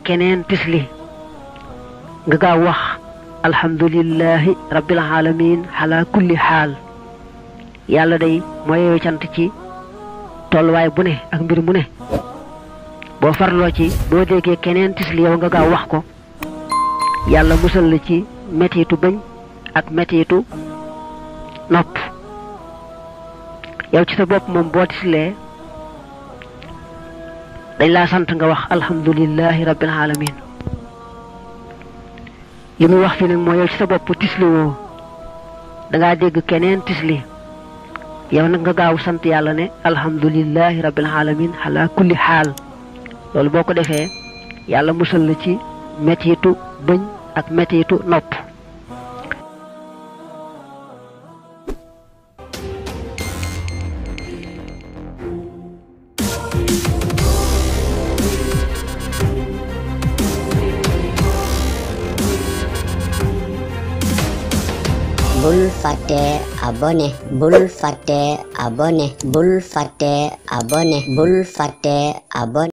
keneen tisli nga gaaw wax alhamdulillahi rabbil alamin ala kulli xaal yàlla day mooy yow cant ci tolluwaay bu ne ak mbir mu ne boo farloo ci boo déggee keneen tisli yow nga gaaw wax ko yàlla musal la ci mettitu bëñ ak mettitu nopp yow ci sa bopp moom boo tislee dañ laa sant nga wax alhamdulillahi rabbil alamin li muy wax fi nag mooy yow ci sa bopp tisli woo dangaa dégg keneen tisli yow nag nga gaaw sant yàlla ne alhamdulillahi rabbil alamin ala kulli xaal loolu boo ko defee yàlla musal la ci mettitu bëñ ak mettitu nopp bul fàtte abonné bul fàtte abonné bul fàtte abonné bul fàtte abonné